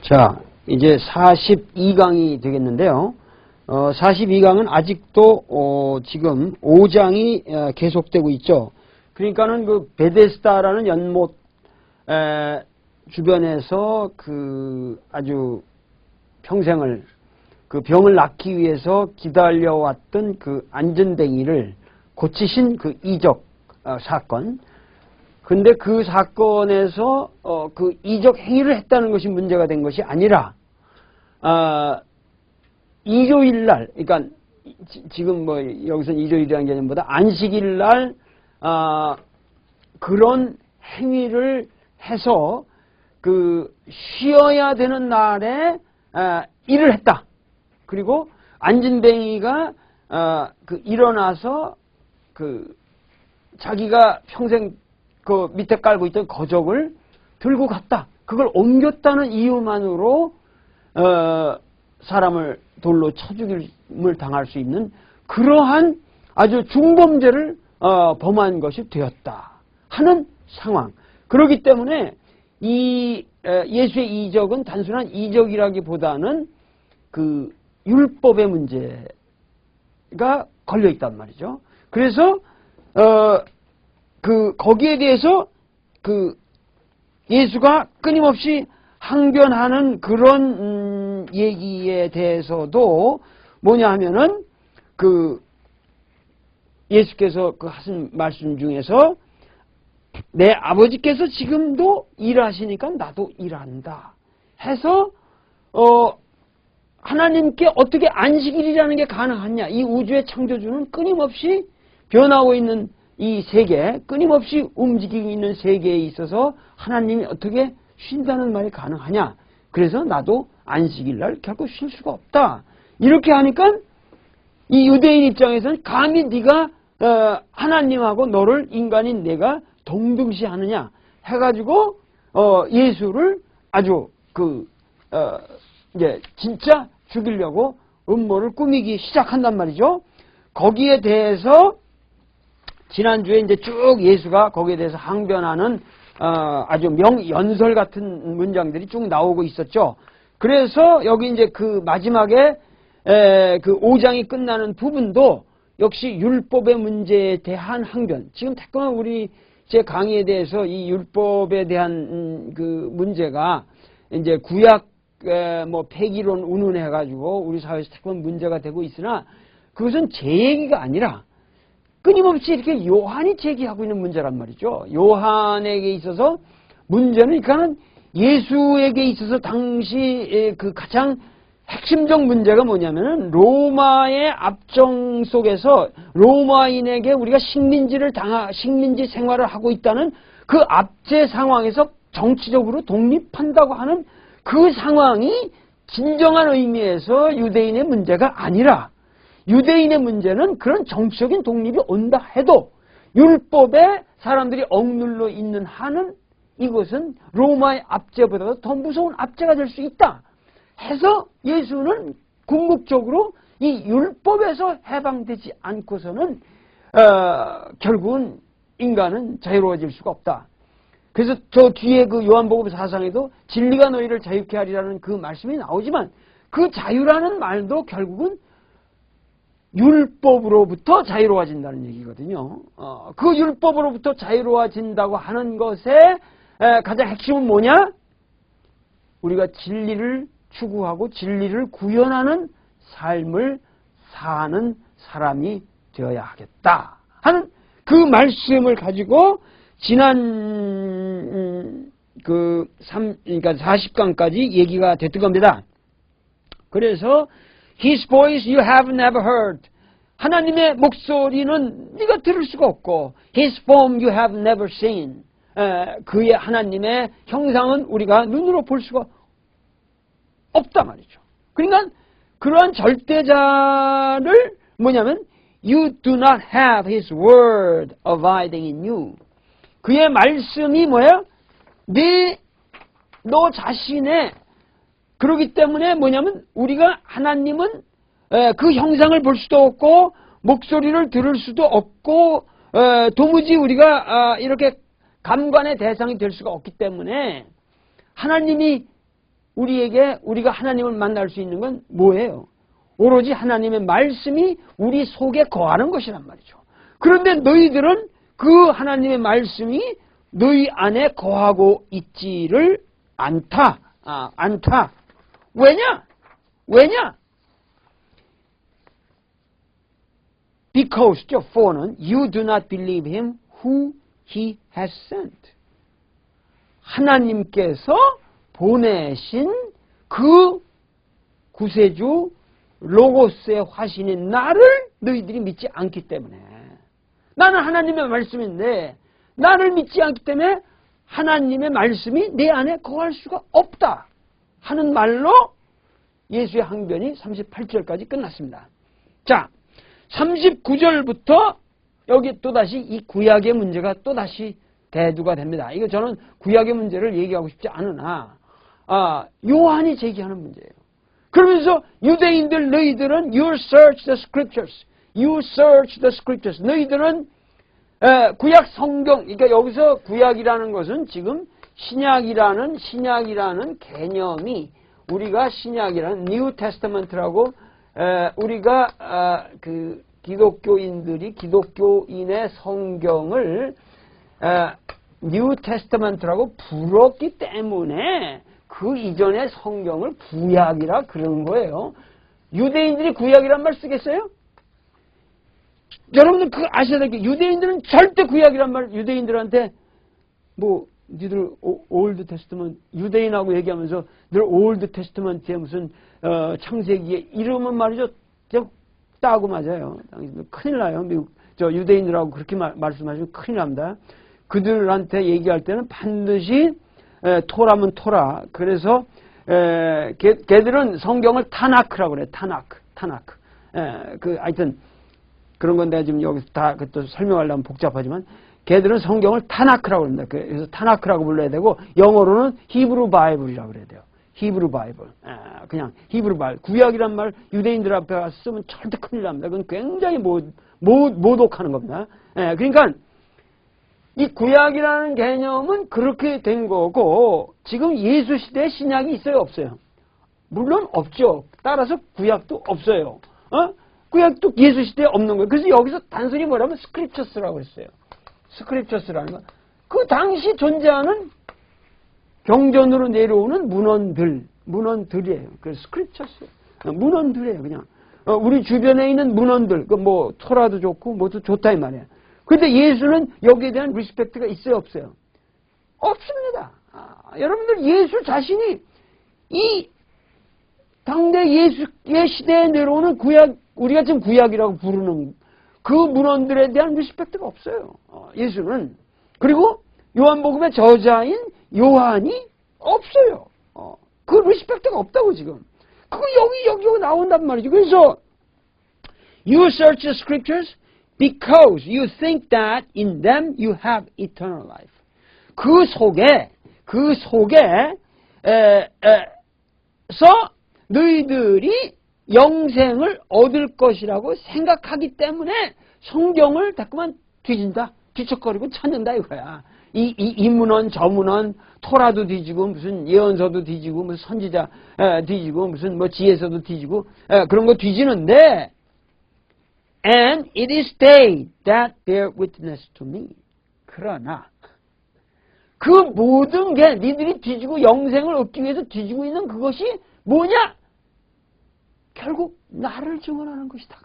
자, 이제 42강이 되겠는데요. 42강은 아직도 지금 5장이 계속되고 있죠. 그러니까는 그 베데스다라는 연못 주변에서 그 아주 평생을 그 병을 낫기 위해서 기다려왔던 그 안전뱅이를 고치신 그 이적 사건. 근데 그 사건에서 그 이적 행위를 했다는 것이 문제가 된 것이 아니라 2조일 날, 그러니까 지금 뭐 여기서는 2조일이라는 개념보다 안식일 날 그런 행위를 해서 그 쉬어야 되는 날에 일을 했다. 그리고 안진뱅이가 그 일어나서 그 자기가 평생 그 밑에 깔고 있던 거적을 들고 갔다. 그걸 옮겼다는 이유만으로 사람을 돌로 쳐 죽임을 당할 수 있는 그러한 아주 중범죄를 범한 것이 되었다 하는 상황. 그렇기 때문에 이 예수의 이적은 단순한 이적이라기보다는 그 율법의 문제가 걸려 있단 말이죠. 그래서 그 거기에 대해서 그 예수가 끊임없이 항변하는 그런 얘기에 대해서도 뭐냐 하면은 그 예수께서 그 하신 말씀 중에서 내 아버지께서 지금도 일하시니까 나도 일한다 해서 하나님께 어떻게 안식일이라는 게 가능하냐. 이 우주의 창조주는 끊임없이 변하고 있는 이 세계, 끊임없이 움직이고 있는 세계에 있어서 하나님이 어떻게 쉰다는 말이 가능하냐. 그래서 나도 안식일 날 결코 쉴 수가 없다. 이렇게 하니까 이 유대인 입장에서는 감히 네가 하나님하고 너를 인간인 내가 동등시하느냐 해가지고 예수를 아주 이제 진짜 죽이려고 음모를 꾸미기 시작한단 말이죠. 거기에 대해서 지난주에 이제 쭉 예수가 거기에 대해서 항변하는 아주 명연설 같은 문장들이 쭉 나오고 있었죠. 그래서 여기 이제 그 마지막에 그 5장이 끝나는 부분도 역시 율법의 문제에 대한 항변. 지금 태권은 우리 제 강의에 대해서 이 율법에 대한 그 문제가 이제 구약 뭐 폐기론 운운해 가지고 우리 사회에서 태권 문제가 되고 있으나 그것은 제 얘기가 아니라 끊임없이 이렇게 요한이 제기하고 있는 문제란 말이죠. 요한에게 있어서 문제는 그러니까는 예수에게 있어서 당시 그 가장 핵심적 문제가 뭐냐면은 로마의 압정 속에서 로마인에게 우리가 식민지 생활을 하고 있다는 그 압제 상황에서 정치적으로 독립한다고 하는 그 상황이 진정한 의미에서 유대인의 문제가 아니라 유대인의 문제는 그런 정치적인 독립이 온다 해도 율법에 사람들이 억눌러 있는 한은 이것은 로마의 압제보다도 더 무서운 압제가 될 수 있다 해서 예수는 궁극적으로 이 율법에서 해방되지 않고서는 결국은 인간은 자유로워질 수가 없다. 그래서 저 뒤에 그 요한복음 4장에도 진리가 너희를 자유케 하리라는 그 말씀이 나오지만 그 자유라는 말도 결국은 율법으로부터 자유로워진다는 얘기거든요. 그 율법으로부터 자유로워진다고 하는 것의 가장 핵심은 뭐냐? 우리가 진리를 추구하고 진리를 구현하는 삶을 사는 사람이 되어야 하겠다 하는 그 말씀을 가지고 지난 그러니까 40강까지 얘기가 됐던 겁니다. 그래서 His voice you have never heard. 하나님의 목소리는 네가 들을 수가 없고 His form you have never seen. 그의 하나님의 형상은 우리가 눈으로 볼 수가 없다 말이죠. 그러니까 그러한 절대자를 뭐냐면 You do not have His word abiding in you. 그의 말씀이 뭐야? 너 자신의 그렇기 때문에 뭐냐면 우리가 하나님은 그 형상을 볼 수도 없고 목소리를 들을 수도 없고 도무지 우리가 이렇게 감관의 대상이 될 수가 없기 때문에 하나님이 우리가 하나님을 만날 수 있는 건 뭐예요? 오로지 하나님의 말씀이 우리 속에 거하는 것이란 말이죠. 그런데 너희들은 그 하나님의 말씀이 너희 안에 거하고 있지를 않다. 않다. 왜냐? Because, for는 you do not believe him who he has sent. 하나님께서 보내신 그 구세주 로고스의 화신인 나를 너희들이 믿지 않기 때문에, 나는 하나님의 말씀인데 나를 믿지 않기 때문에 하나님의 말씀이 내 안에 거할 수가 없다 하는 말로 예수의 항변이 38절까지 끝났습니다. 자, 39절부터 여기 또다시 이 구약의 문제가 또다시 대두가 됩니다. 이거 저는 구약의 문제를 얘기하고 싶지 않으나 요한이 제기하는 문제예요. 그러면서 유대인들 너희들은 you search the scriptures. You search the scriptures. 너희들은 구약 성경, 그러니까 여기서 구약이라는 것은 지금 신약이라는 개념이 우리가 신약이라는 New Testament라고 우리가 그 기독교인의 성경을 New Testament라고 불렀기 때문에 그 이전의 성경을 구약이라 그런 거예요. 유대인들이 구약이란 말 쓰겠어요? 여러분들 그거 아셔야 될 게, 유대인들은 절대 구약이란 말, 유대인들한테 니들 올드 테스트먼트, 유대인하고 얘기하면서 늘 올드 테스트먼트에 무슨 창세기에 이러면 말이죠, 따고 맞아요. 큰일 나요. 미국 유대인들하고 그렇게 말씀하시면 큰일 납니다. 그들한테 얘기할 때는 반드시 토라면 토라. 그래서 걔들은 성경을 타나크라고 그래요. 타나크. 하여튼 그런 건 내가 지금 여기서 다 또 설명하려면 복잡하지만, 걔들은 성경을 타나크라고 합니다. 그래서 타나크라고 불러야 되고, 영어로는 히브루 바이블이라고 그래야 돼요. 히브루 바이블. 그냥 히브루 바이블. 구약이란 말 유대인들 앞에 가서 쓰면 절대 큰일 납니다. 그건 굉장히 모독하는 겁니다. 그러니까 이 구약이라는 개념은 그렇게 된 거고, 지금 예수 시대에 신약이 있어요, 없어요? 물론 없죠. 따라서 구약도 없어요. 구약도 예수 시대에 없는 거예요. 그래서 여기서 단순히 뭐라면 스크립처스라고 했어요. 스크립처스라는 건 그 당시 존재하는 경전으로 내려오는 문헌들이에요. 그래서 스크립처스. 문헌들이에요, 그냥. 우리 주변에 있는 문헌들, 토라도 좋고, 뭐도 좋다, 이 말이에요. 근데 예수는 여기에 대한 리스펙트가 있어요, 없어요? 없습니다. 여러분들 예수 자신이 이 당대 예수의 시대에 내려오는 구약, 우리가 지금 구약이라고 부르는 그 문헌들에 대한 리스펙트가 없어요. 예수는. 그리고 요한복음의 저자인 요한이 없어요. 그 리스펙트가 없다고 지금. 그거 여기 나온단 말이죠. 그래서 you search the scriptures because you think that in them you have eternal life. 그 속에 너희들이 영생을 얻을 것이라고 생각하기 때문에 성경을 자꾸만 뒤척거리고 찾는다 이거야. 이 문헌, 저 문헌, 토라도 뒤지고, 무슨 예언서도 뒤지고, 무슨 선지자 뒤지고, 무슨 지혜서도 뒤지고, 그런 거 뒤지는데, and it is they that bear witness to me. 그러나, 그 모든 게 니들이 뒤지고 영생을 얻기 위해서 뒤지고 있는 그것이 뭐냐? 결국 나를 증언하는 것이다.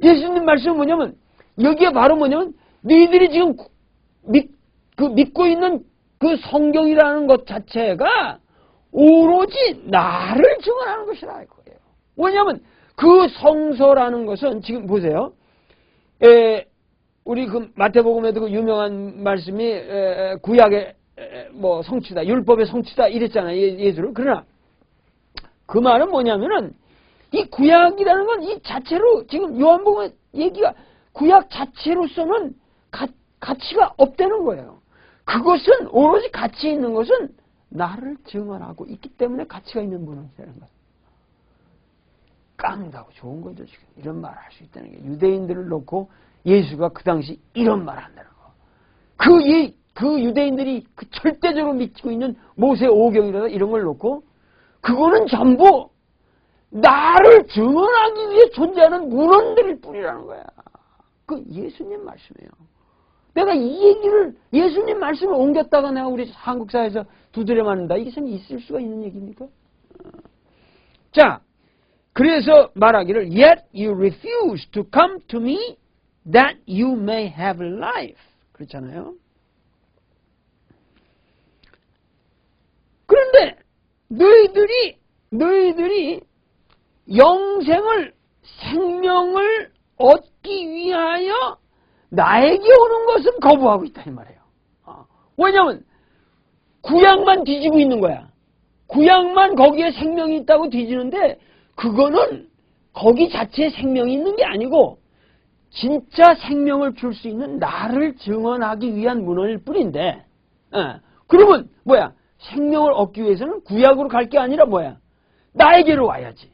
예수님 말씀은 뭐냐면, 여기에 바로 뭐냐면, 너희들이 지금 믿고 있는 그 성경이라는 것 자체가 오로지 나를 증언하는 것이라 이거예요. 왜냐하면 그 성서라는 것은 지금 보세요. 우리 그 마태복음에도 그 유명한 말씀이 구약의 성취다, 율법의 성취다 이랬잖아요, 예수를. 그러나 그 말은 뭐냐면은 이 구약이라는 건 이 자체로 지금 요한복음의 얘기가 구약 자체로서는 가치가 없다는 거예요. 그것은 오로지 가치 있는 것은 나를 증언하고 있기 때문에 가치가 있는 분이라는 거예요. 깡다고 좋은 거죠, 지금. 이런 말 할 수 있다는 게. 유대인들을 놓고 예수가 그 당시 이런 말 한다는 거. 그 유대인들이 그 절대적으로 믿고 있는 모세 오경이라든가 이런 걸 놓고 그거는 전부 나를 증언하기 위해 존재하는 문헌들일 뿐이라는 거야. 그 예수님 말씀이에요. 내가 이 얘기를 예수님 말씀을 옮겼다가 내가 우리 한국 사회에서 두드려 맞는다. 이게 참 있을 수가 있는 얘기입니까? 자, 그래서 말하기를 Yet you refuse to come to me that you may have life. 그렇잖아요. 그런데 너희들이 영생을 생명을 얻기 위하여 나에게 오는 것은 거부하고 있다 이 말이에요. 왜냐하면 구약만 뒤지고 있는 거야. 구약만 거기에 생명이 있다고 뒤지는데 그거는 거기 자체에 생명이 있는 게 아니고 진짜 생명을 줄 수 있는 나를 증언하기 위한 문헌일 뿐인데 그러면 뭐야? 생명을 얻기 위해서는 구약으로 갈 게 아니라 뭐야? 나에게로 와야지.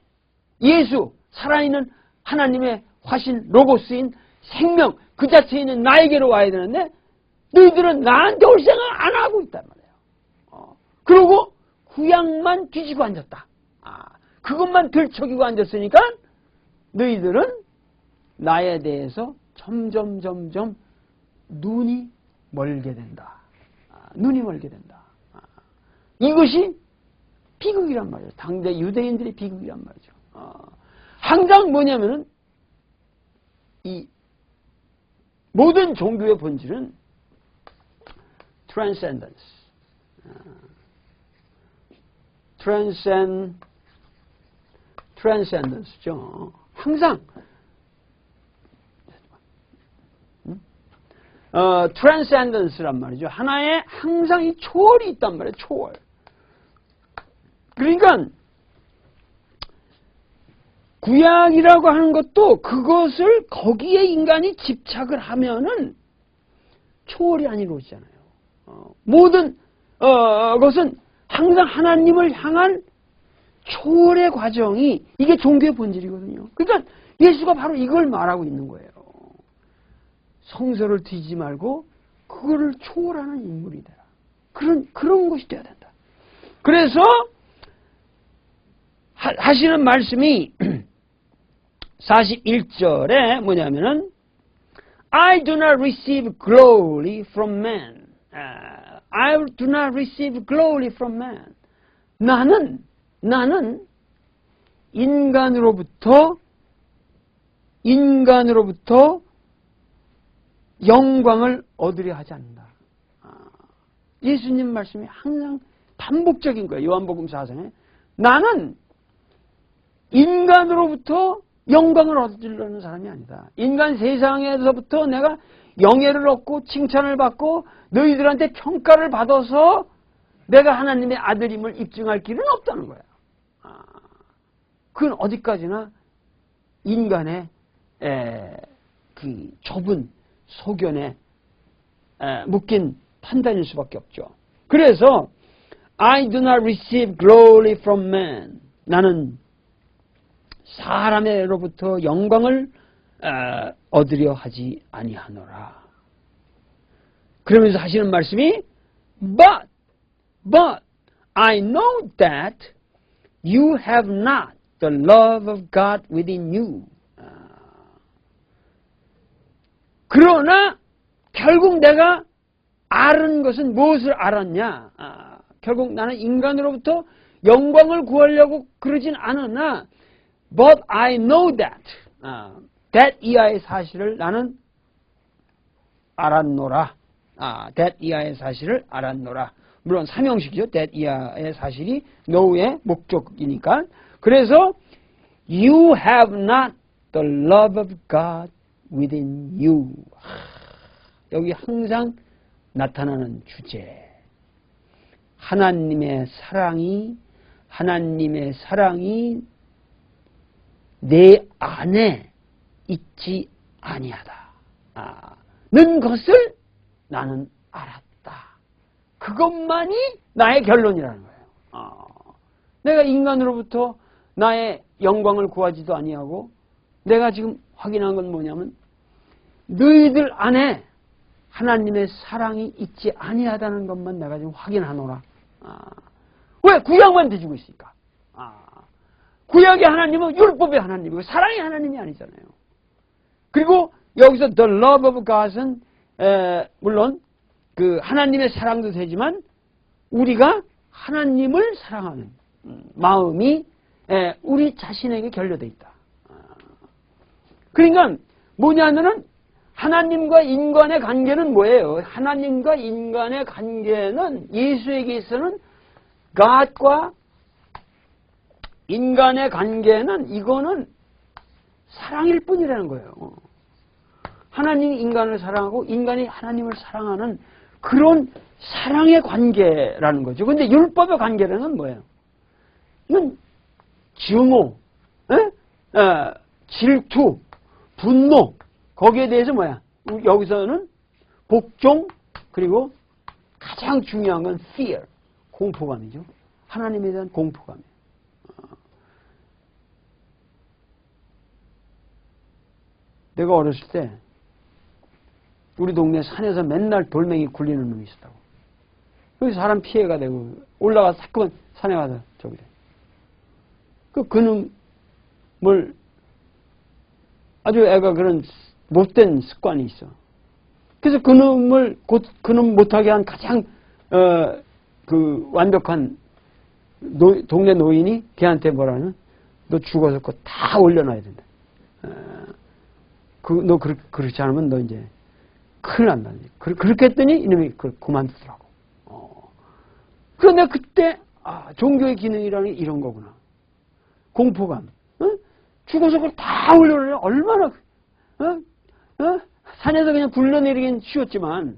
예수, 살아있는 하나님의 화신 로고스인 생명 그 자체에 있는 나에게로 와야 되는데 너희들은 나한테 올 생각 안 하고 있단 말이에요. 그리고 구약만 뒤지고 앉았다. 그것만 들춰기고 앉았으니까 너희들은 나에 대해서 점점 눈이 멀게 된다. 눈이 멀게 된다. 이것이 비극이란 말이에요. 당대 유대인들의 비극이란 말이죠. 항상 뭐냐면은 이 모든 종교의 본질은 transcendence죠. 항상 transcendence란 말이죠. 하나의 항상 이 초월이 있단 말이에요. 초월. 그러니까 구약이라고 하는 것도 그것을 거기에 인간이 집착을 하면은 초월이 안 이루어지잖아요. 모든 것은 항상 하나님을 향한 초월의 과정이 이게 종교의 본질이거든요. 그러니까 예수가 바로 이걸 말하고 있는 거예요. 성서를 뒤지지 말고 그거를 초월하는 인물이 되라. 그런 것이 되어야 된다. 그래서 하시는 말씀이 41절에 뭐냐면은 I do not receive glory from man. I do not receive glory from man. 나는 인간으로부터 영광을 얻으려 하지 않는다. 예수님 말씀이 항상 반복적인 거예요. 요한복음 4장에. 나는 인간으로부터 영광을 얻으려는 사람이 아니다. 인간 세상에서부터 내가 영예를 얻고 칭찬을 받고 너희들한테 평가를 받아서 내가 하나님의 아들임을 입증할 길은 없다는 거야. 그건 어디까지나 인간의 그 좁은 소견에 묶인 판단일 수밖에 없죠. 그래서 I do not receive glory from man. 나는 사람으로부터 영광을 얻으려 하지 아니하노라. 그러면서 하시는 말씀이 But I know that you have not the love of God within you. 그러나 결국 내가 알은 것은 무엇을 알았냐? 결국 나는 인간으로부터 영광을 구하려고 그러진 않으나 But I know that that 이하의 사실을 나는 알았노라. that 이하의 사실을 알았노라. 물론 삼형식이죠. that 이하의 사실이 know의 목적이니까. 그래서 You have not the love of God within you. 여기 항상 나타나는 주제. 하나님의 사랑이 내 안에 있지 아니하다. 는 것을 나는 알았다. 그것만이 나의 결론이라는 거예요. 내가 인간으로부터 나의 영광을 구하지도 아니하고 내가 지금 확인한 건 뭐냐면 너희들 안에 하나님의 사랑이 있지 아니하다는 것만 내가 지금 확인하노라. 왜? 구약만 뒤지고 있으니까. 구약의 하나님은 율법의 하나님이고 사랑의 하나님이 아니잖아요. 그리고 여기서 the love of God은 물론 그 하나님의 사랑도 되지만 우리가 하나님을 사랑하는 마음이 우리 자신에게 결여되어 있다. 그러니까 뭐냐면은 하나님과 인간의 관계는 뭐예요? 하나님과 인간의 관계는 예수에게 있어서는 God과 인간의 관계는 이거는 사랑일 뿐이라는 거예요. 하나님이 인간을 사랑하고 인간이 하나님을 사랑하는 그런 사랑의 관계라는 거죠. 근데 율법의 관계라는 건 뭐예요? 이건 증오, 질투, 분노, 거기에 대해서 뭐야? 여기서는 복종, 그리고 가장 중요한 건 fear, 공포감이죠. 하나님에 대한 공포감이에요. 내가 어렸을 때 우리 동네 산에서 맨날 돌멩이 굴리는 놈이 있었다고. 여기 사람 피해가 되고 올라가서 자꾸만 산에 가서 저기 돼. 그놈을 아주 애가 그런 못된 습관이 있어. 그래서 그놈을 그놈 못하게 한 가장 그 완벽한 동네 노인이 걔한테 뭐라는 너 죽어서 그거 다 올려놔야 된다. 너 그렇지 않으면 너 이제 큰일 난다. 그렇게 했더니 이놈이 그걸 그만두더라고. 그런데 그때 종교의 기능이라는 게 이런 거구나. 공포감. 죽어서 그걸 다 올려놓으면 얼마나 산에서 그냥 굴러내리긴 쉬웠지만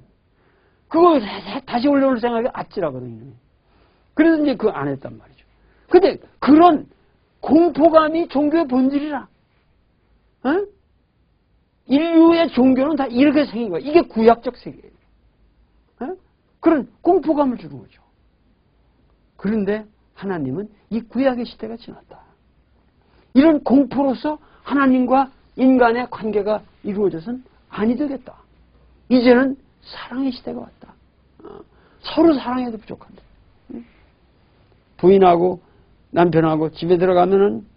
그거 다시 올려놓을 생각이 아찔하거든요. 그래서 이제 그거 안 했단 말이죠. 근데 그런 공포감이 종교의 본질이라. 인류의 종교는 다 이렇게 생긴 거야. 이게 구약적 세계예요. 그런 공포감을 주는 거죠. 그런데 하나님은 이 구약의 시대가 지났다. 이런 공포로서 하나님과 인간의 관계가 이루어져서는 아니 되겠다. 이제는 사랑의 시대가 왔다. 서로 사랑해도 부족한데. 부인하고 남편하고 집에 들어가면은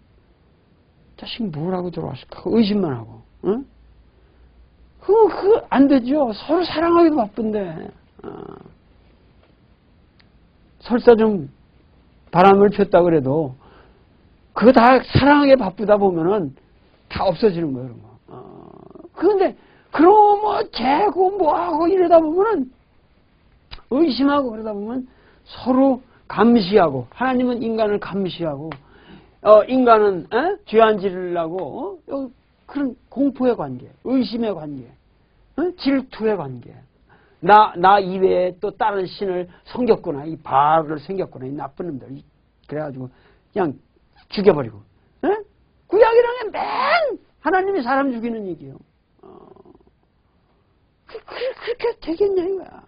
자식 뭐라고 들어왔을까? 의심만 하고. 그거 안 되죠. 서로 사랑하기도 바쁜데. 설사 좀 바람을 폈다 그래도 그거 다 사랑하게 바쁘다 보면은 다 없어지는 거예요, 그런 거. 그런데 그럼 뭐 재고 뭐하고 이러다 보면은 의심하고 그러다 보면 서로 감시하고 하나님은 인간을 감시하고 인간은 죄안 지르려고 그런 공포의 관계, 의심의 관계, 질투의 관계. 나 이외에 또 다른 신을 섬겼구나, 이 바알을 섬겼구나, 이 나쁜 놈들. 그래가지고 그냥 죽여버리고. 구약이라는 게 맨 하나님이 사람 죽이는 얘기예요. 그렇게 되겠냐 이거야.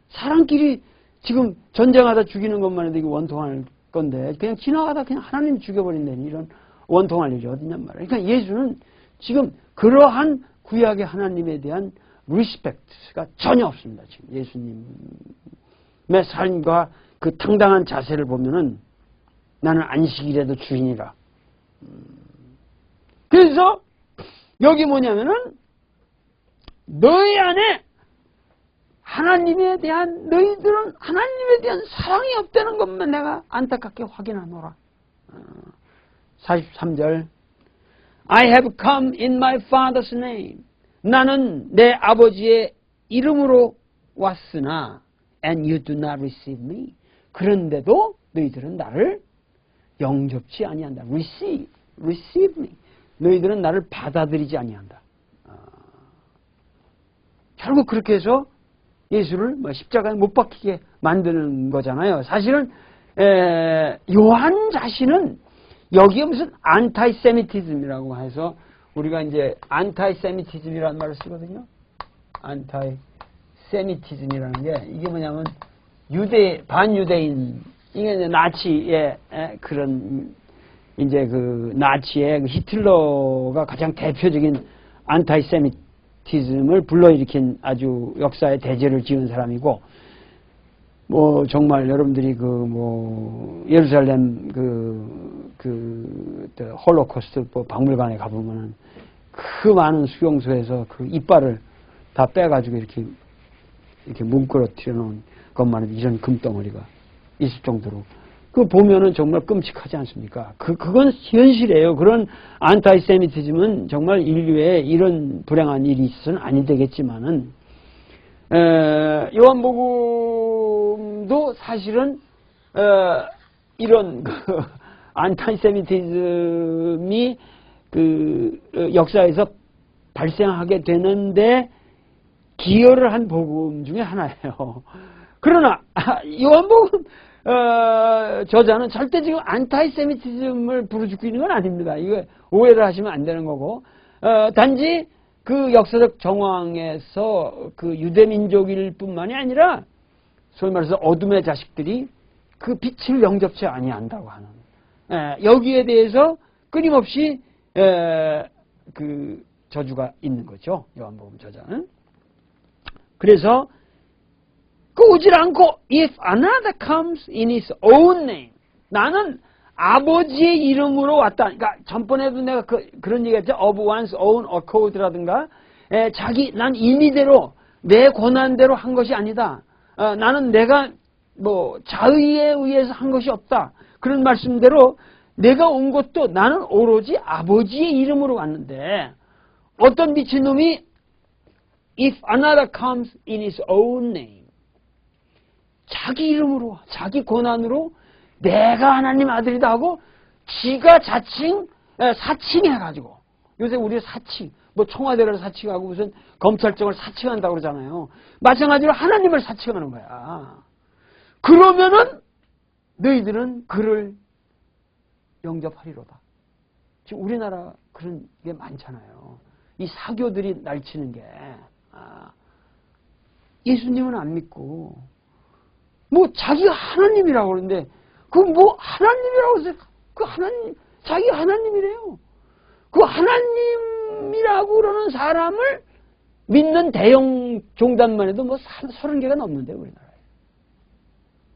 사람끼리 지금 전쟁하다 죽이는 것만 해도 이게 원통할 건데 그냥 지나가다 그냥 하나님이 죽여버린다니 이런 원통할 일이 어딨냔 말이야. 그러니까 예수는 지금 그러한 구약의 하나님에 대한 리스펙트가 전혀 없습니다. 지금 예수님의 삶과 그 당당한 자세를 보면은 나는 안식일에도 주인이라. 그래서 여기 뭐냐면은 너희 안에 하나님에 대한 너희들은 하나님에 대한 사랑이 없다는 것만 내가 안타깝게 확인하노라. 43절 I have come in my father's name. 나는 내 아버지의 이름으로 왔으나 and you do not receive me. 그런데도 너희들은 나를 영접치 아니한다. receive me. 너희들은 나를 받아들이지 아니한다. 결국 그렇게 해서 예수를 십자가에 못 박히게 만드는 거잖아요. 사실은 요한 자신은 여기에 무슨 안타이세미티즘이라고 해서 우리가 이제 안타이세미티즘이라는 말을 쓰거든요. 안타이세미티즘이라는 게 이게 뭐냐면 반유대인, 이게 이제 나치의 그런 이제 그 나치의 그 히틀러가 가장 대표적인 안타이세미티즘이에요. 안타이세미티즘을 불러일으킨 아주 역사의 대죄를 지은 사람이고, 뭐 정말 여러분들이 예루살렘 홀로코스트 박물관에 가보면은 그 많은 수용소에서 그 이빨을 다 빼가지고 이렇게 뭉그러뜨려 놓은 것만 해도 이런 금덩어리가 있을 정도로, 그 보면은 정말 끔찍하지 않습니까? 그건 현실이에요. 그런 안타이세미티즘은 정말 인류에 이런 불행한 일이 있어서는 아니 되겠지만은, 요한복음도 사실은, 이런 안타이세미티즘이 역사에서 발생하게 되는데 기여를 한 복음 중에 하나예요. 그러나 요한복음 저자는 절대 지금 안타이세미티즘을 부르짖고 있는 건 아닙니다. 이거 오해를 하시면 안 되는 거고, 단지 그 역사적 정황에서 그 유대민족일 뿐만이 아니라 소위 말해서 어둠의 자식들이 그 빛을 영접치 아니한다고 하는, 여기에 대해서 끊임없이 그 저주가 있는 거죠. 요한복음 저자는. 그래서 오질 않고 if another comes in his own name, 나는 아버지의 이름으로 왔다. 그러니까 전번에도 내가 그런 얘기했죠. of one's own accord라든가, 난 임의대로 내 권한대로 한 것이 아니다. 나는 내가 자의에 의해서 한 것이 없다. 그런 말씀대로 내가 온 것도 나는 오로지 아버지의 이름으로 왔는데, 어떤 미친놈이 if another comes in his own name, 자기 이름으로, 자기 권한으로 내가 하나님 아들이다 하고 지가 자칭 사칭해가지고, 요새 우리 사칭, 청와대를 사칭하고 무슨 검찰청을 사칭한다고 그러잖아요. 마찬가지로 하나님을 사칭하는 거야. 그러면은 너희들은 그를 영접하리로다. 지금 우리나라 그런 게 많잖아요. 이 사교들이 날치는 게, 예수님은 안 믿고 자기가 하나님이라고 그러는데, 하나님이라고 해서 하나님, 자기가 하나님이래요. 그 하나님이라고 그러는 사람을 믿는 대형 종단만 해도 30개가 넘는데, 우리나라에.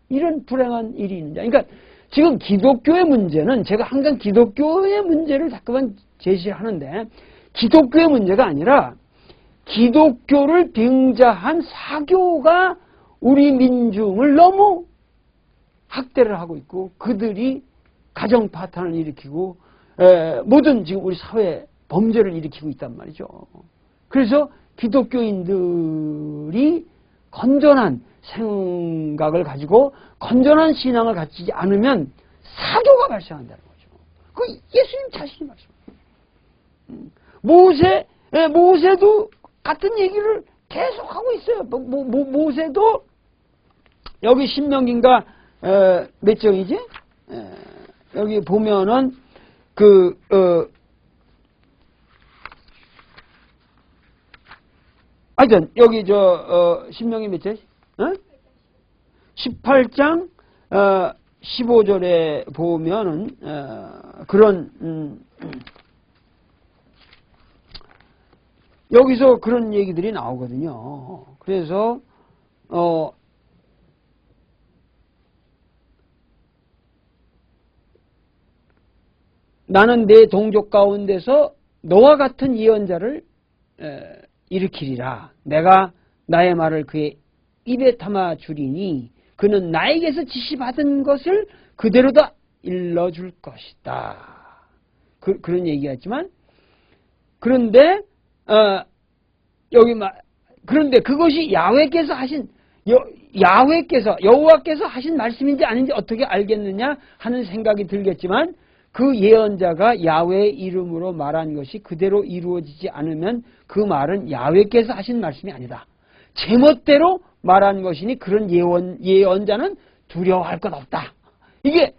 이런 불행한 일이 있는지. 그러니까 지금 기독교의 문제는, 제가 항상 기독교의 문제를 자꾸만 제시하는데, 기독교의 문제가 아니라 기독교를 빙자한 사교가 우리 민중을 너무 학대를 하고 있고, 그들이 가정 파탄을 일으키고 모든 지금 우리 사회에 범죄를 일으키고 있단 말이죠. 그래서 기독교인들이 건전한 생각을 가지고 건전한 신앙을 갖지 않으면 사교가 발생한다는 거죠. 그 예수님 자신이 말씀합니다. 모세도 같은 얘기를 계속하고 있어요. 모세도 여기 신명기인가 몇 장이지? 여기 보면은 하여튼 여기 신명기 몇 장? 18장 15절에 보면은 그런 여기서 그런 얘기들이 나오거든요. 그래서 나는 내 동족 가운데서 너와 같은 예언자를 일으키리라. 내가 나의 말을 그의 입에 담아 주리니 그는 나에게서 지시받은 것을 그대로 다 일러줄 것이다. 그런 얘기였지만, 그런데 그런데 그것이 야훼께서 하신, 여호와께서 하신 말씀인지 아닌지 어떻게 알겠느냐 하는 생각이 들겠지만, 그 예언자가 야훼의 이름으로 말한 것이 그대로 이루어지지 않으면 그 말은 야훼께서 하신 말씀이 아니다. 제멋대로 말한 것이니 그런 예언자는 두려워할 것 없다. 이게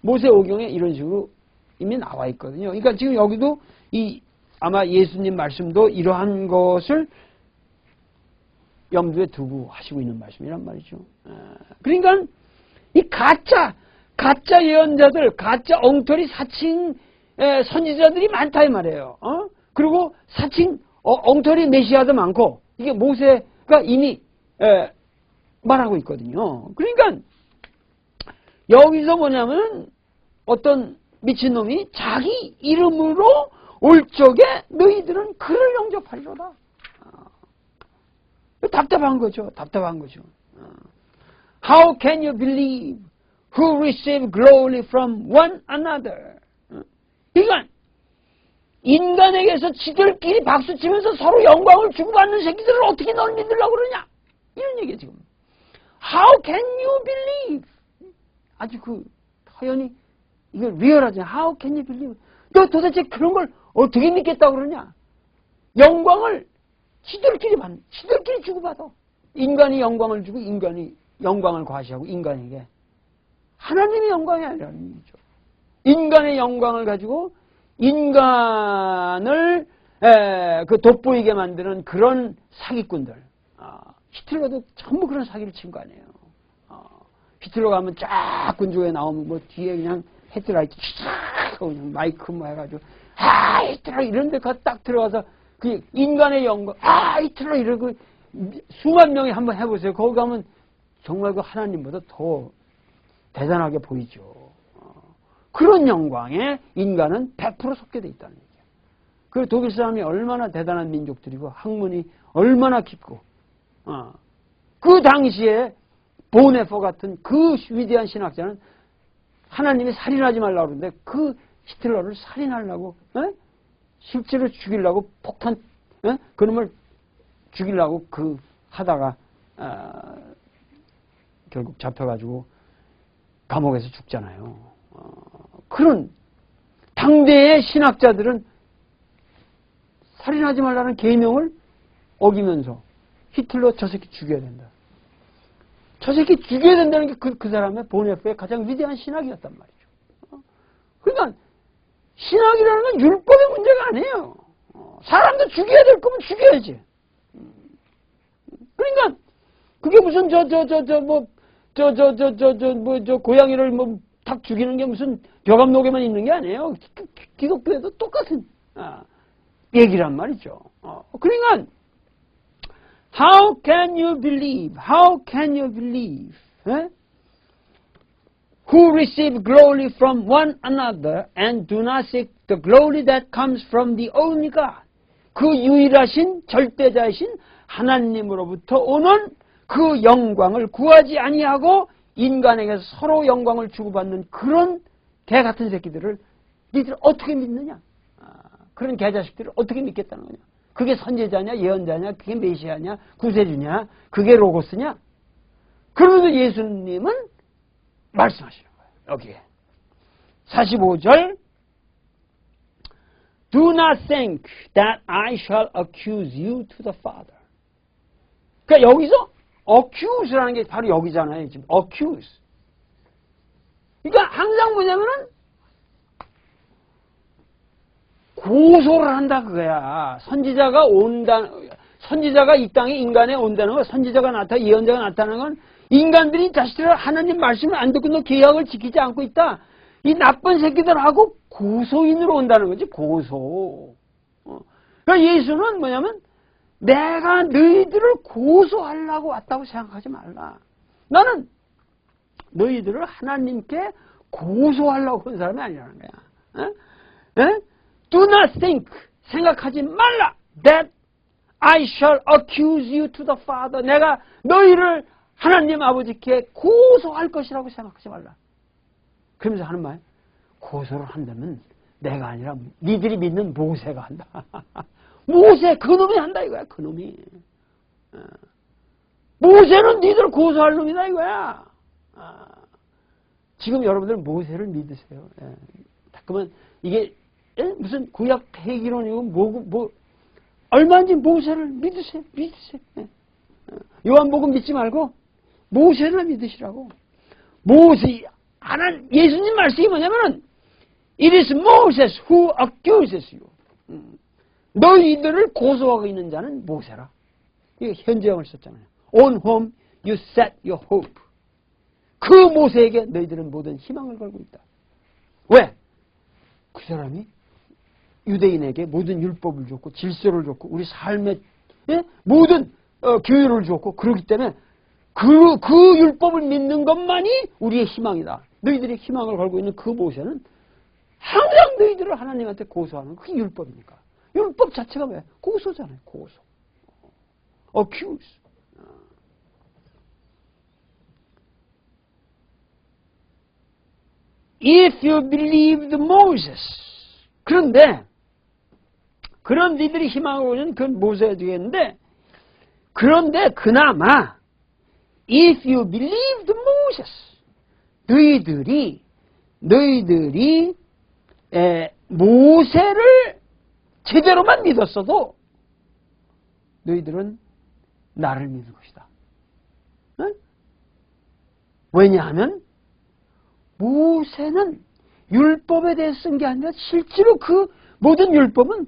모세오경에 이런 식으로 이미 나와 있거든요. 그러니까 지금 여기도 아마 예수님 말씀도 이러한 것을 염두에 두고 하시고 있는 말씀이란 말이죠. 그러니까 이 가짜 예언자들, 가짜 엉터리 사칭 선지자들이 많다 이 말이에요. 그리고 사칭 엉터리 메시아도 많고 이게 모세가 이미 말하고 있거든요. 그러니까 여기서 뭐냐면 어떤 미친놈이 자기 이름으로 올 적에 너희들은 그를 영접하리로다. 답답한 거죠. 답답한 거죠. How can you believe who receive glory from one another? 그러니까 인간에게서 지들끼리 박수치면서 서로 영광을 주고받는 새끼들을 어떻게 널 믿으려고 그러냐? 이런 얘기예요 지금. How can you believe? 아주 허연히 이걸 리얼하지. How can you believe? 너 도대체 그런 걸 어떻게 믿겠다고 그러냐? 영광을 지들끼리 주고받아. 인간이 영광을 주고 인간이 영광을 과시하고 인간에게. 하나님의 영광이 아니라는 얘기죠. 인간의 영광을 가지고 인간을 돋보이게 만드는 그런 사기꾼들. 히틀러도 전부 그런 사기를 친 거 아니에요. 히틀러 가면 쫙 군주에 나오면 뭐 뒤에 그냥 헤드라이트 쫙 하고 그냥 마이크 뭐 해가지고 히틀러 이런 데 딱 들어가서 그 인간의 영광 히틀러 이러고 수만 명이 한번 해보세요. 거기 가면 정말 그 하나님보다 더 대단하게 보이죠. 그런 영광에 인간은 100% 속게 돼 있다는 얘기예요. 그 독일 사람이 얼마나 대단한 민족들이고 학문이 얼마나 깊고 그 당시에 보네퍼 같은 그 위대한 신학자는 하나님이 살인하지 말라고 그러는데 그 히틀러를 살인하려고 실제로 죽이려고 폭탄 그놈을 죽이려고 하다가 결국 잡혀가지고 감옥에서 죽잖아요. 그런 당대의 신학자들은 살인하지 말라는 계명을 어기면서 히틀러 저 새끼 죽여야 된다. 저 새끼 죽여야 된다는 게 그 사람의 보네퍼의 가장 위대한 신학이었단 말이죠. 그러니까 신학이라는 건 율법의 문제가 아니에요. 사람도 죽여야 될 거면 죽여야지. 그러니까 그게 무슨 고양이를 닭 죽이는 게 무슨 벼감록에만 있는 게 아니에요. 기독교에도 똑같은 얘기란 말이죠. 그러니까 How can you believe? How can you believe? Who receive glory from one another and do not seek the glory that comes from the only God. 그 유일하신 절대자이신 하나님으로부터 오는 그 영광을 구하지 아니하고 인간에게서 서로 영광을 주고받는 그런 개 같은 새끼들을 니들 어떻게 믿느냐? 그런 개자식들을 어떻게 믿겠다는 거냐? 그게 선지자냐, 예언자냐, 그게 메시아냐, 구세주냐, 그게 로고스냐? 그러면서 예수님은 말씀하시는 거예요. 여기에 45절 Do not think that I shall accuse you to the Father. 그러니까 여기서 accuse라는 게 바로 여기잖아요. 지금 accuse. 그러니까 항상 뭐냐면은 고소를 한다 그거야. 선지자가 이 땅에 인간에 온다는 건, 선지자가 나타나 예언자가 나타나는 건 인간들이 자신들의 하나님 말씀을 안 듣고 너 계약을 지키지 않고 있다. 이 나쁜 새끼들하고 고소인으로 온다는 거지. 고소. 그러니까 예수는 뭐냐면 내가 너희들을 고소하려고 왔다고 생각하지 말라. 나는 너희들을 하나님께 고소하려고 온 사람이 아니라는 거야. Do not think, 생각하지 말라. That I shall accuse you to the Father. 내가 너희를 하나님 아버지께 고소할 것이라고 생각하지 말라. 그러면서 하는 말, 고소를 한다면 내가 아니라 니들이 믿는 모세가 한다. 모세, 그놈이 한다 이거야, 그놈이. 모세는 니들 고소할 놈이다 이거야. 지금 여러분들 모세를 믿으세요. 그러면 이게 무슨 구약 폐기론이고 얼마인지 모세를 믿으세요. 요한복음 믿지 말고 모세를 믿으시라고. 모세, 예수님 말씀이 뭐냐면은 It is Moses who accuses you. 너희들을 고소하고 있는 자는 모세라. 이게 현재형을 썼잖아요. On whom you set your hope. 그 모세에게 너희들은 모든 희망을 걸고 있다. 왜? 그 사람이 유대인에게 모든 율법을 줬고 질서를 줬고 우리 삶의 모든 교율을 줬고 그렇기 때문에 그 율법을 믿는 것만이 우리의 희망이다. 너희들의 희망을 걸고 있는 그 모세는 항상 너희들을 하나님한테 고소하는 그게 율법이니까. 율법 자체가 뭐야? 고소잖아요. 고소. accuse. If you believed Moses. 그런데 그런 너희들이 희망을 보는 그 모세가 되겠는데 그런데 그나마 If you believed Moses. 너희들이 모세를 제대로만 믿었어도 너희들은 나를 믿을 것이다. 응? 왜냐하면 모세는 율법에 대해 쓴 게 아니라 실제로 그 모든 율법은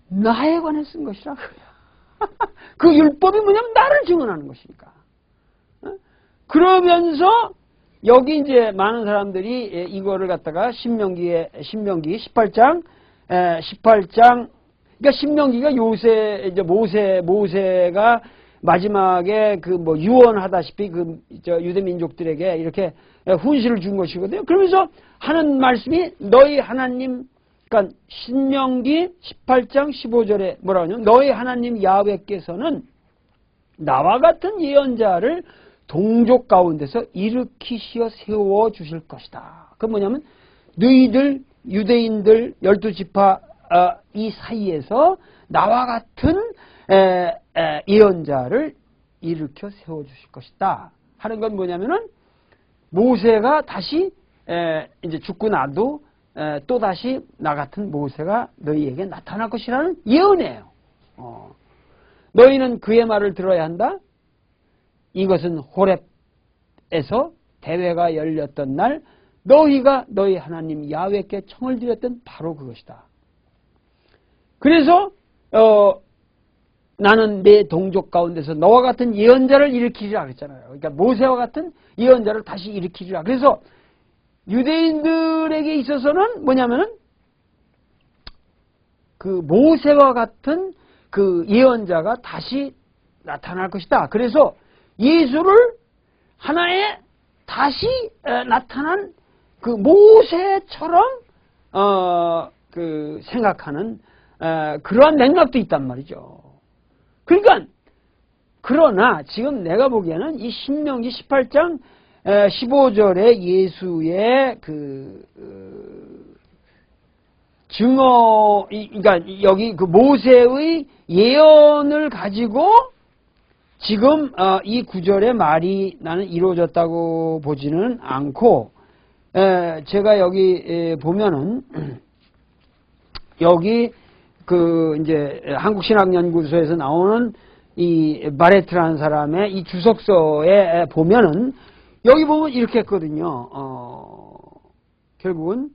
나에 관해 쓴 것이라. 그 율법이 뭐냐면 나를 증언하는 것이니까. 그러면서 여기 이제 많은 사람들이 이거를 갖다가 신명기 18장, 그러니까 신명기가 이제 모세가 마지막에 그 뭐 유언하다시피 유대 민족들에게 이렇게 훈시를 준 것이거든요. 그러면서 하는 말씀이 너희 하나님, 그러니까 신명기 18장 15절에 뭐라고 하냐면 너희 하나님 야훼께서는 나와 같은 예언자를 동족 가운데서 일으키시어 세워 주실 것이다. 그 뭐냐면 너희들 유대인들 12지파 이 사이에서 나와 같은 예언자를 일으켜 세워 주실 것이다. 하는 건 뭐냐면은 모세가 다시 이제 죽고 나도 또 다시 나 같은 모세가 너희에게 나타날 것이라는 예언이에요. 너희는 그의 말을 들어야 한다. 이것은 호렙에서 대회가 열렸던 날 너희가 너희 하나님 야훼께 청을 드렸던 바로 그것이다. 그래서 나는 내 동족 가운데서 너와 같은 예언자를 일으키리라 그랬잖아요. 그러니까 모세와 같은 예언자를 다시 일으키리라. 그래서 유대인들에게 있어서는 뭐냐면은 그 모세와 같은 그 예언자가 다시 나타날 것이다. 그래서 예수를 하나의 다시 나타난 그 모세처럼 그 생각하는 그러한 맥락도 있단 말이죠. 그러니까 그러나 지금 내가 보기에는 이 신명기 18장 15절에 예수의 그러니까 여기 그 모세의 예언을 가지고 지금 이 구절의 말이 나는 이루어졌다고 보지는 않고 제가 여기 보면은 여기 그 이제 한국신학연구소에서 나오는 이 바레트라는 사람의 이 주석서에 보면은 여기 보면 이렇게 했거든요. 결국은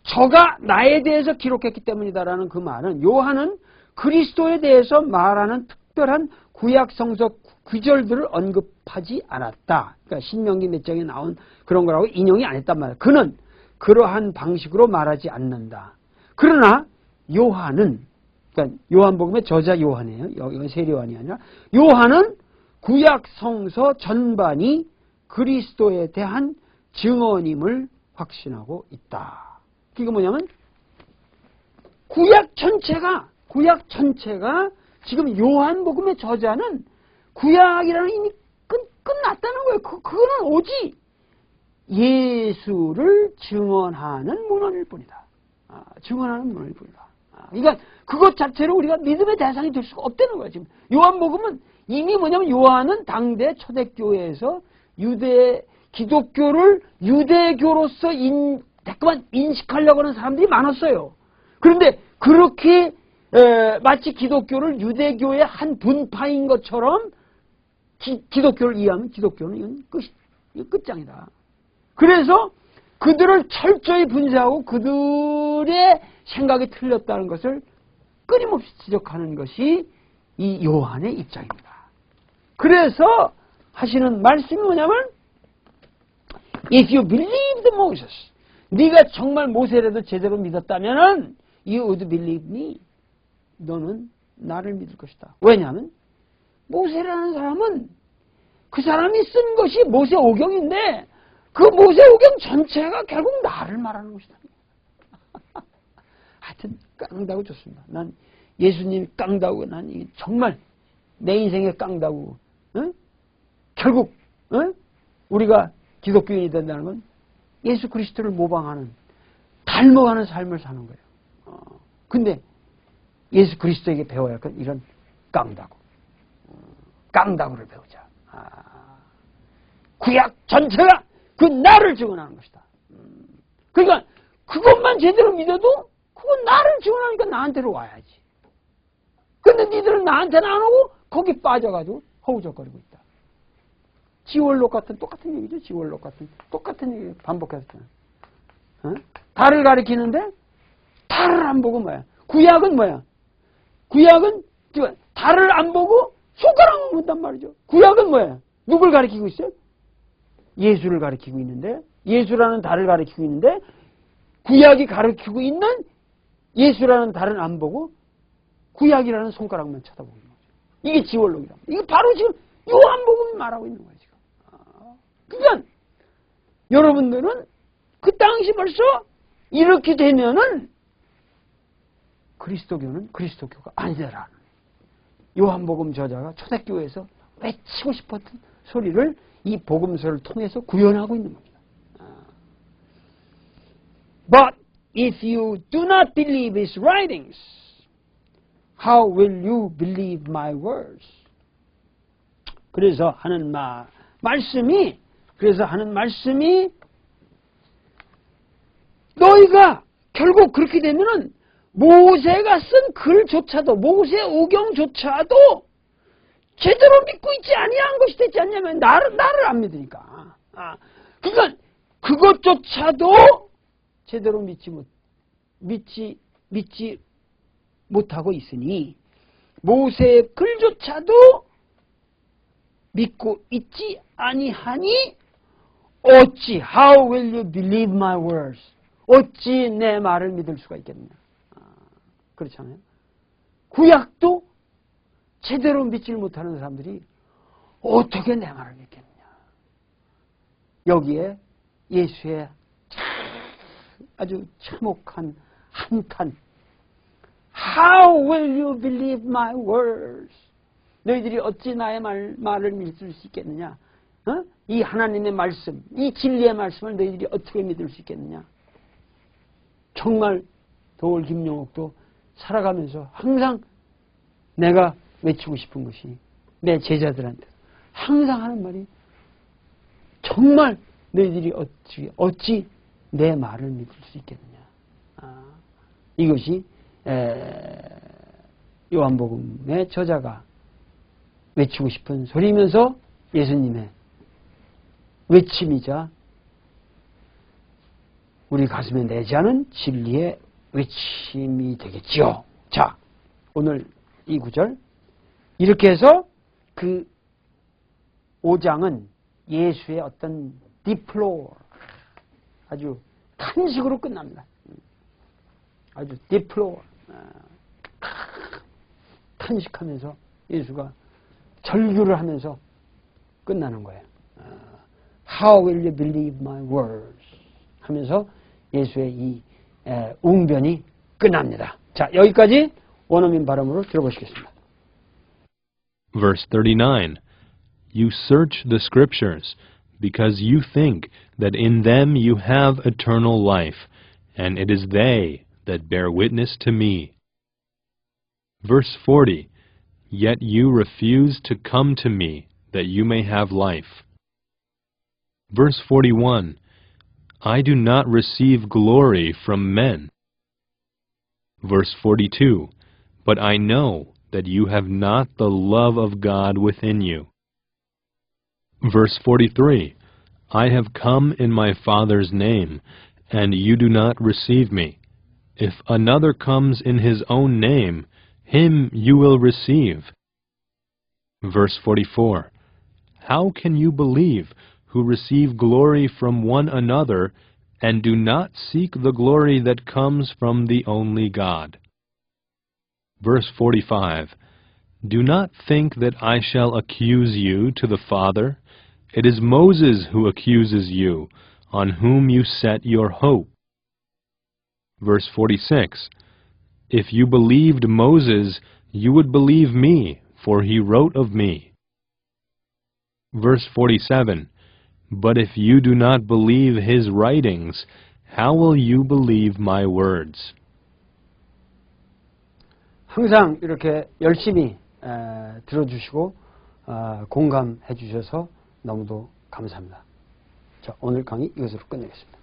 저가 나에 대해서 기록했기 때문이다라는 그 말은 요한은 그리스도에 대해서 말하는 특별한 구약 성서 구절들을 언급하지 않았다. 그러니까 신명기 몇 장에 나온 그런 거라고 인용이 안 했단 말이에요. 그는 그러한 방식으로 말하지 않는다. 그러나 요한은, 그러니까 요한복음의 저자 요한이에요. 여기가 세례요한이 아니라 요한은 구약 성서 전반이 그리스도에 대한 증언임을 확신하고 있다. 그게 뭐냐면 구약 전체가 지금 요한복음의 저자는 구약이라는 이미 끝났다는 거예요. 그거는 오직 예수를 증언하는 문헌일 뿐이다. 증언하는 문헌일 뿐이다. 그러니까 그것 자체로 우리가 믿음의 대상이 될 수가 없다는 거예요. 지금 요한복음은 이미 뭐냐면 요한은 당대 초대교회에서 기독교를 유대교로서 인식하려고 하는 사람들이 많았어요. 그런데 그렇게 마치 기독교를 유대교의 한 분파인 것처럼 기독교를 이해하면 기독교는 이건 끝장이다. 그래서 그들을 철저히 분쇄하고 그들의 생각이 틀렸다는 것을 끊임없이 지적하는 것이 이 요한의 입장입니다. 그래서 하시는 말씀이 뭐냐면 If you believed Moses, 네가 정말 모세라도 제대로 믿었다면은 you would believe me. 너는 나를 믿을 것이다. 왜냐하면 모세라는 사람은 그 사람이 쓴 것이 모세오경인데 그 모세오경 전체가 결국 나를 말하는 것이다. 하여튼 깡다고 좋습니다. 난 예수님이 깡다고 난 이게 정말 내 인생에 깡다고. 어? 결국 우리가 기독교인이 된다는 건 예수 그리스도를 모방하는 닮아가는 삶을 사는 거예요. 근데 예수 그리스도에게 배워야 할 건 이런 깡다구. 깡다구를 배우자. 구약 전체가 그 나를 증언하는 것이다. 그러니까 그것만 제대로 믿어도 그건 나를 증언하니까 나한테로 와야지. 근데 니들은 나한테는 안 오고 거기 빠져가지고 허우적거리고 있다. 지월록 같은 똑같은 얘기죠. 지월록 같은 똑같은 얘기 반복해서. 달을 가리키는데 달을 안 보고 뭐야. 구약은 뭐야. 구약은 달을 안 보고 손가락만 본단 말이죠. 구약은 뭐야. 누굴 가리키고 있어요? 예수를 가리키고 있는데 예수라는 달을 가리키고 있는데 구약이 가리키고 있는 예수라는 달은 안 보고 구약이라는 손가락만 쳐다보는 거죠. 이게 지월록이다. 이게 바로 지금 요한복음이 말하고 있는 거예요. 지금. 그러니까 여러분들은 그 당시 벌써 이렇게 되면은 그리스도교는 그리스도교가 아니더라. 요한복음 저자가 초대교회에서 외치고 싶었던 소리를 이 복음서를 통해서 구현하고 있는 겁니다. But if you do not believe his writings, how will you believe my words? 그래서 하는 말씀이 너희가 결국 그렇게 되면은 모세가 쓴 글조차도 모세 오경조차도 제대로 믿고 있지 아니한 것이 됐지 않냐면 나를 안 믿으니까. 그러니까 그것조차도 제대로 믿지 못하고 있으니 모세의 글조차도 믿고 있지 아니하니 어찌 how will you believe my words? 어찌 내 말을 믿을 수가 있겠느냐. 그렇잖아요. 구약도 제대로 믿지를 못하는 사람들이 어떻게 내 말을 믿겠느냐. 여기에 예수의 아주 참혹한 한 칸. How will you believe my words? 너희들이 어찌 나의 말을 믿을 수 있겠느냐? 이 하나님의 말씀, 이 진리의 말씀을 너희들이 어떻게 믿을 수 있겠느냐? 정말 도올 김용옥도 살아가면서 항상 내가 외치고 싶은 것이 내 제자들한테 항상 하는 말이 정말 너희들이 어찌 내 말을 믿을 수 있겠느냐. 이것이 요한복음의 저자가 외치고 싶은 소리면서 예수님의 외침이자 우리 가슴에 내지않은 진리의 외침이 되겠지요. 자, 오늘 이 구절 이렇게 해서 그 5장은 예수의 어떤 디플로어 아주 탄식으로 끝납니다. 아주 디플로어 탄식하면서 예수가 절규를 하면서 끝나는 거예요. How will you believe my words? 하면서 예수의 이 웅변이 끝납니다. 자, 여기까지 원어민 발음으로 들어보시겠습니다. Verse 39. You search the scriptures, because you think that in them you have eternal life, and it is they that bear witness to me. Verse 40. Yet you refuse to come to me, that you may have life. Verse 41. I do not receive glory from men. Verse 42. But I know that you have not the love of God within you. Verse 43. I have come in my Father's name, and you do not receive me. If another comes in his own name, him you will receive. Verse 44. How can you believe who receive glory from one another, and do not seek the glory that comes from the only God. Verse 45. Do not think that I shall accuse you to the Father. It is Moses who accuses you, on whom you set your hope. Verse 46. If you believed Moses, you would believe me, for he wrote of me. Verse 47. But if you do not believe his writings, how will you believe my words? 항상 이렇게 열심히 들어주시고 공감해 주셔서 너무도 감사합니다. 자, 오늘 강의 이것으로 끝내겠습니다.